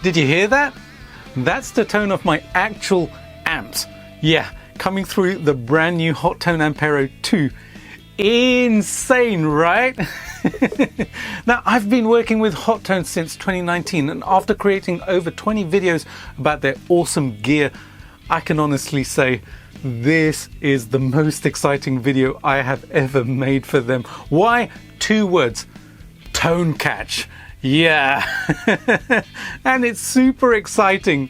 Did you hear that? That's the tone of my actual amps. Yeah, coming through the brand new Hotone Ampero II. Insane, right? Now, I've been working with Hotone since 2019, and after creating over 20 videos about their awesome gear, I can honestly say this is the most exciting video I have ever made for them. Why? 2 words: ToneCatch. Yeah, and it's super exciting.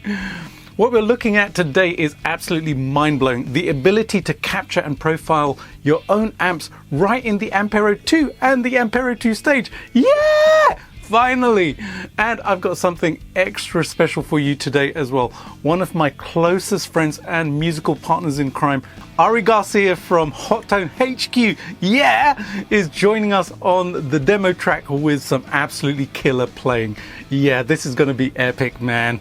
What we're looking at today is absolutely mind-blowing. The ability to capture and profile your own amps right in the Ampero II and the Ampero II stage. Yeah! Finally! And I've got something extra special for you today as well. One of my closest friends and musical partners in crime, Ari Garcia from Hotone HQ, is joining us on the demo track with some absolutely killer playing. Yeah, this is going to be epic, man.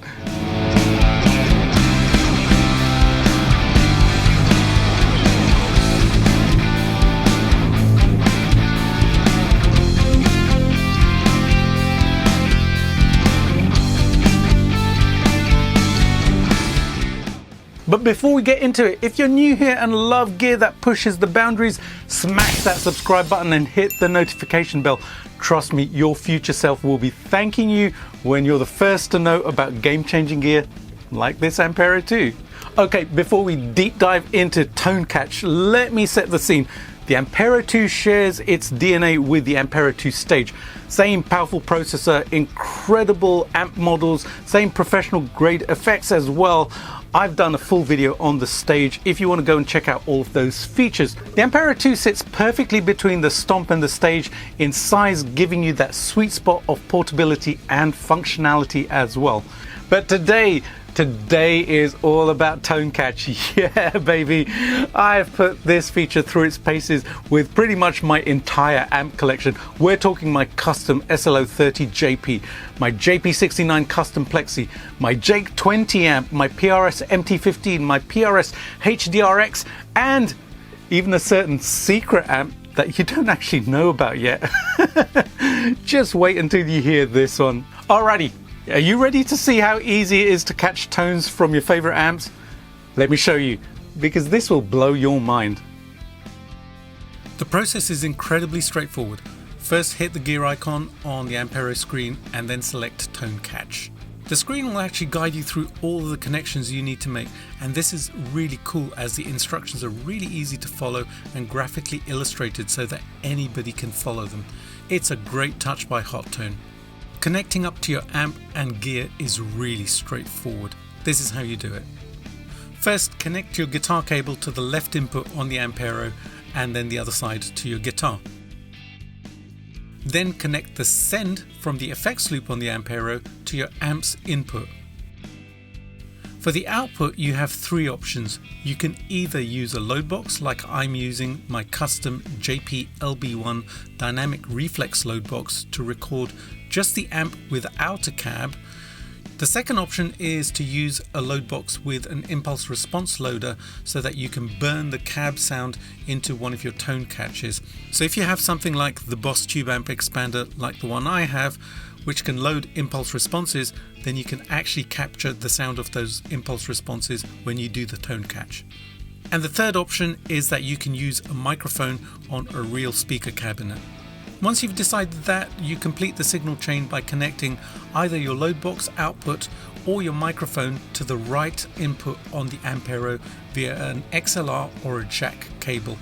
But before we get into it, if you're new here and love gear that pushes the boundaries, smash that subscribe button and hit the notification bell. Trust me, your future self will be thanking you when you're the first to know about game-changing gear like this Ampero II. Okay, before we deep dive into ToneCatch, let me set the scene. The Ampero II shares its DNA with the Ampero II stage. Same powerful processor, incredible amp models, same professional grade effects as well. I've done a full video on the stage if you want to go and check out all of those features. The Ampero II sits perfectly between the Stomp and the stage in size, giving you that sweet spot of portability and functionality as well. But today is all about ToneCatch. Yeah, baby. I've put this feature through its paces with pretty much my entire amp collection. We're talking my custom SLO30 JP, my JP69 custom Plexi, my Jake 20 amp, my PRS MT15, my PRS HDRX, and even a certain secret amp that you don't actually know about yet. Just wait until you hear this one. Alrighty. Are you ready to see how easy it is to catch tones from your favorite amps? Let me show you, because this will blow your mind. The process is incredibly straightforward. First, hit the gear icon on the Ampero screen and then select ToneCatch. The screen will actually guide you through all of the connections you need to make, and this is really cool as the instructions are really easy to follow and graphically illustrated so that anybody can follow them. It's a great touch by Hotone. Connecting up to your amp and gear is really straightforward. This is how you do it. First, connect your guitar cable to the left input on the Ampero and then the other side to your guitar. Then connect the send from the effects loop on the Ampero to your amp's input. For the output, you have 3 options. You can either use a load box like I'm using my custom JP LB1 dynamic reflex load box to record just the amp without a cab. The second option is to use a load box with an impulse response loader so that you can burn the cab sound into one of your tone catches. So if you have something like the Boss Tube Amp Expander like the one I have, which can load impulse responses, then you can actually capture the sound of those impulse responses when you do the ToneCatch. And the third option is that you can use a microphone on a real speaker cabinet. Once you've decided that, you complete the signal chain by connecting either your load box output or your microphone to the right input on the Ampero via an XLR or a jack cable.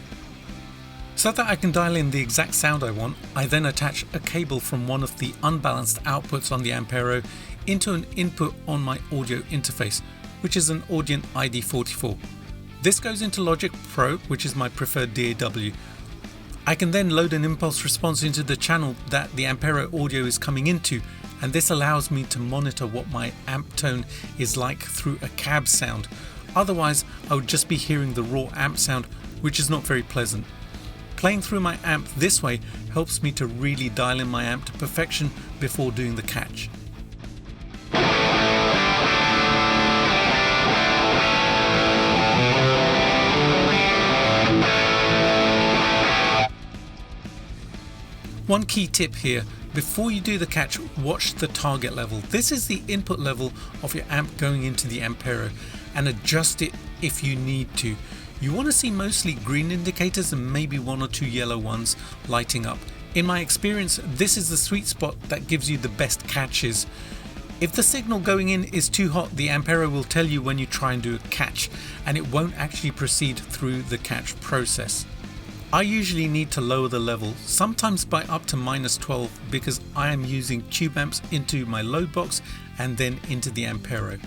So that I can dial in the exact sound I want, I then attach a cable from one of the unbalanced outputs on the Ampero into an input on my audio interface, which is an Audient ID44. This goes into Logic Pro, which is my preferred DAW. I can then load an impulse response into the channel that the Ampero audio is coming into, and this allows me to monitor what my amp tone is like through a cab sound. Otherwise, I would just be hearing the raw amp sound, which is not very pleasant. Playing through my amp this way helps me to really dial in my amp to perfection before doing the catch. One key tip here, Before you do the catch, watch the target level. This is the input level of your amp going into the Ampero, and adjust it if you need to. You want to see mostly green indicators and maybe one or two yellow ones lighting up. In my experience, this is the sweet spot that gives you the best catches. If the signal going in is too hot, the Ampero will tell you when you try and do a catch, and it won't actually proceed through the catch process. I usually need to lower the level, sometimes by up to -12, because I am using tube amps into my load box and then into the Ampero.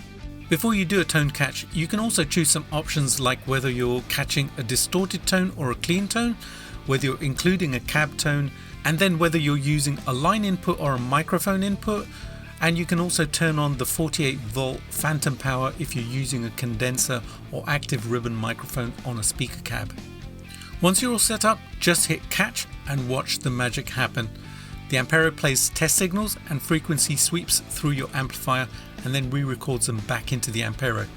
Before you do a tone catch, you can also choose some options like whether you're catching a distorted tone or a clean tone, whether you're including a cab tone, and then whether you're using a line input or a microphone input. And you can also turn on the 48-volt phantom power if you're using a condenser or active ribbon microphone on a speaker cab. Once you're all set up, just hit catch and watch the magic happen. The Ampero plays test signals and frequency sweeps through your amplifier and then re-records them back into the Ampero.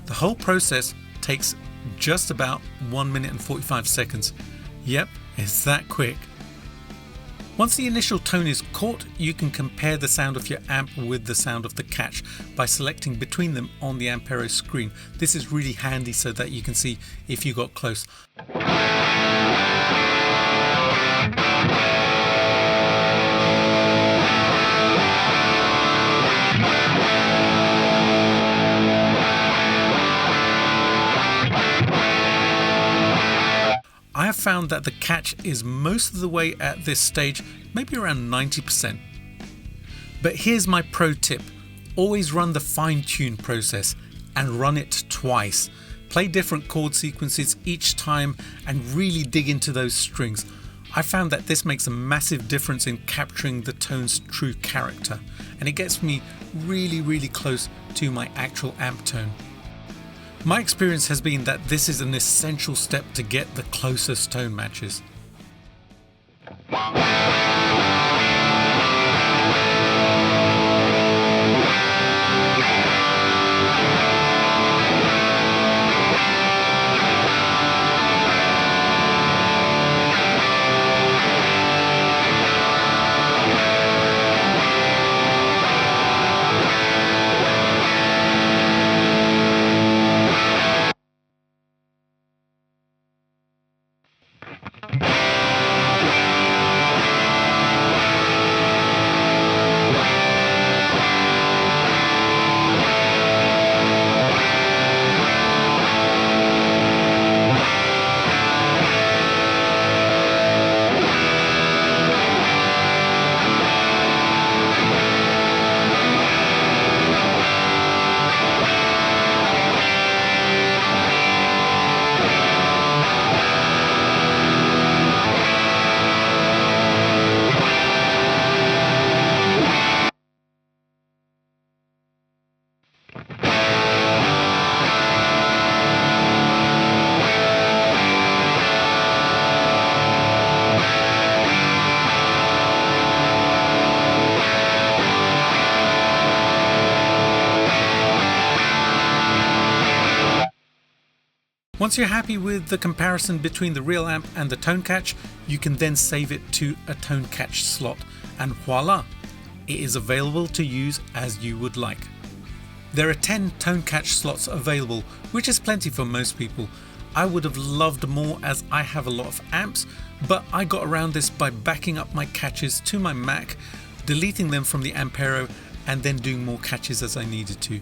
The whole process takes just about 1 minute and 45 seconds. Yep, it's that quick. Once the initial tone is caught, you can compare the sound of your amp with the sound of the catch by selecting between them on the Ampero screen. This is really handy so that you can see if you got close. I have found that the catch is most of the way at this stage, maybe around 90%. But here's my pro tip. Always run the fine-tune process and run it twice. Play different chord sequences each time and really dig into those strings. I found that this makes a massive difference in capturing the tone's true character, and it gets me really close to my actual amp tone. My experience has been that this is an essential step to get the closest tone matches. Once you're happy with the comparison between the real amp and the ToneCatch, you can then save it to a ToneCatch slot, and voila, it is available to use as you would like. There are 10 ToneCatch slots available, which is plenty for most people. I would have loved more as I have a lot of amps, but I got around this by backing up my catches to my Mac, deleting them from the Ampero, and then doing more catches as I needed to.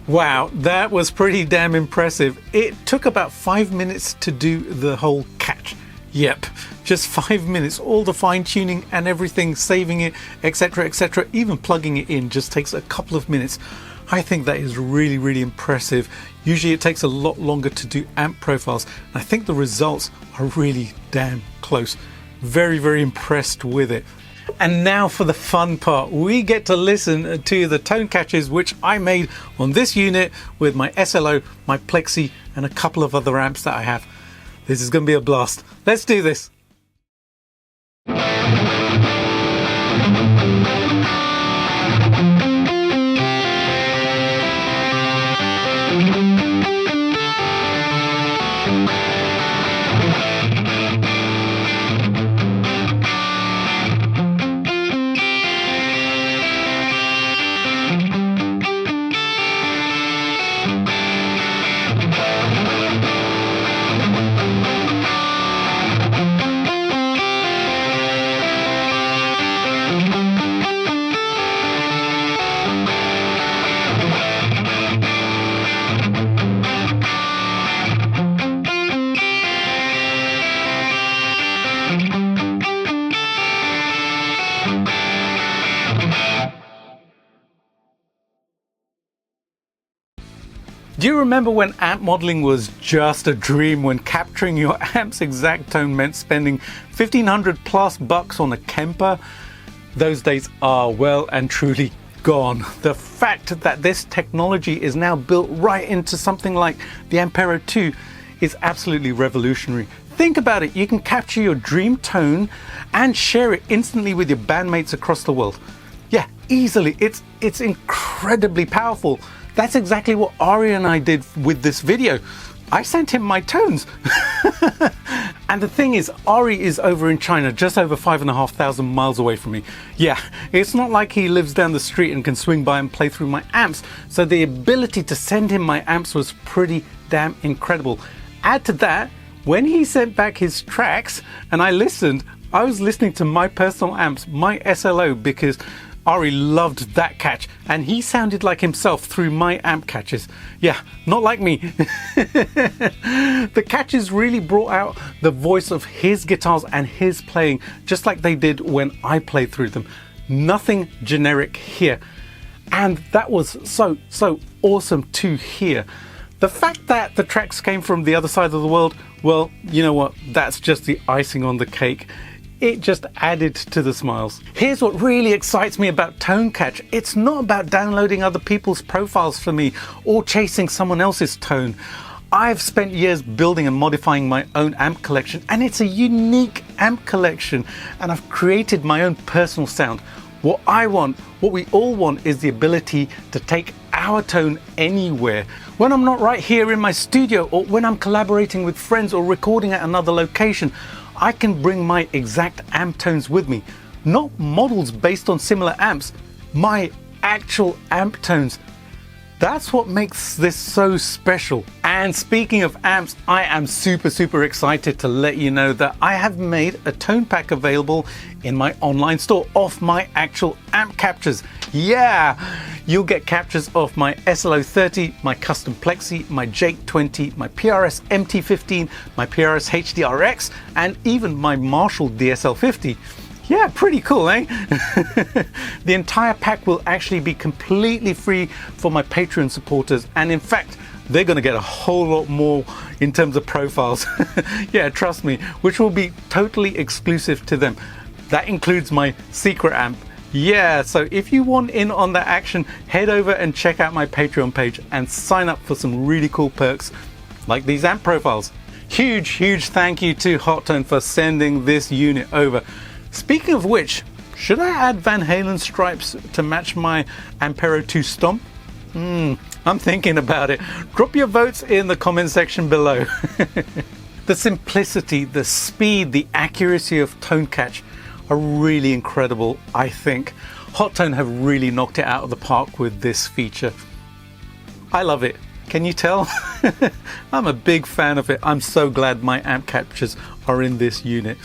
Wow, that was pretty damn impressive. It took about 5 minutes to do the whole catch. Yep, just 5 minutes. All the fine tuning and everything, saving it, etc., even plugging it in just takes a couple of minutes. I think that is really impressive. Usually it takes a lot longer to do amp profiles. And I think the results are really damn close. Very impressed with it. And now for the fun part, we get to listen to the tone catches which I made on this unit with my SLO, my Plexi, and a couple of other amps that I have. This is going to be a blast. Let's do this. Do you remember when amp modeling was just a dream, when capturing your amp's exact tone meant spending $1,500+ on a Kemper? Those days are well and truly gone. The fact that this technology is now built right into something like the Ampero II is absolutely revolutionary. Think about it, you can capture your dream tone and share it instantly with your bandmates across the world. Yeah, easily. It's incredibly powerful. That's exactly what Ari and I did with this video. I sent him my tones. And the thing is, Ari is over in China, just over 5,500 miles away from me. Yeah, it's not like he lives down the street and can swing by and play through my amps. So the ability to send him my amps was pretty damn incredible. Add to that, when he sent back his tracks and I listened, I was listening to my personal amps, my SLO, because Ari loved that catch and he sounded like himself through my amp catches. Yeah, not like me. The catches really brought out the voice of his guitars and his playing, just like they did when I played through them. Nothing generic here. And that was so awesome to hear. The fact that the tracks came from the other side of the world, well, you know what, that's just the icing on the cake. It just added to the smiles. Here's what really excites me about ToneCatch. It's not about downloading other people's profiles for me or chasing someone else's tone. I've spent years building and modifying my own amp collection, and it's a unique amp collection, and I've created my own personal sound. What I want, what we all want, is the ability to take our tone anywhere. When I'm not right here in my studio, or when I'm collaborating with friends or recording at another location, I can bring my exact amp tones with me. Not models based on similar amps, my actual amp tones. That's what makes this so special. And speaking of amps, I am super excited to let you know that I have made a tone pack available in my online store of my actual amp captures. Yeah, you'll get captures of my SLO30, my custom Plexi, my JP69, my PRS MT15, my PRS HDRX, and even my Marshall DSL50. Yeah, pretty cool, eh? The entire pack will actually be completely free for my Patreon supporters, and in fact, they're gonna get a whole lot more in terms of profiles. Yeah, trust me, which will be totally exclusive to them. That includes my secret amp. Yeah, so if you want in on that action, head over and check out my Patreon page and sign up for some really cool perks like these amp profiles. Huge thank you to Hotone for sending this unit over. Speaking of which, should I add Van Halen stripes to match my Ampero II Stomp? I'm thinking about it. Drop your votes in the comment section below. The simplicity, the speed, the accuracy of ToneCatch are really incredible, I think. Hotone have really knocked it out of the park with this feature. I love it. Can you tell? I'm a big fan of it. I'm so glad my amp captures are in this unit.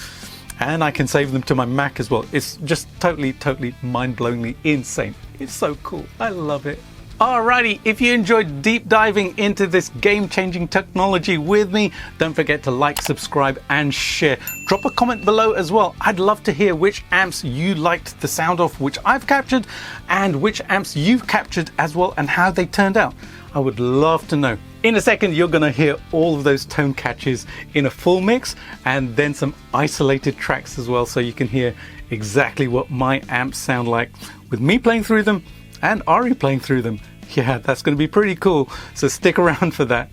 And I can save them to my Mac as well. It's just totally mind-blowingly insane. It's so cool. I love it. Alrighty, if you enjoyed deep diving into this game-changing technology with me, don't forget to like, subscribe, and share. Drop a comment below as well. I'd love to hear which amps you liked the sound of, which I've captured, and which amps you've captured as well, and how they turned out. I would love to know. In a second, you're gonna hear all of those tone catches in a full mix, and then some isolated tracks as well, so you can hear exactly what my amps sound like with me playing through them and Ari playing through them. Yeah, that's gonna be pretty cool, so stick around for that.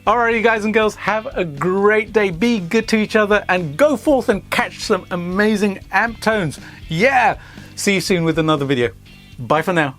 Alrighty guys and girls, have a great day, be good to each other, and go forth and catch some amazing amp tones. Yeah, see you soon with another video. Bye for now.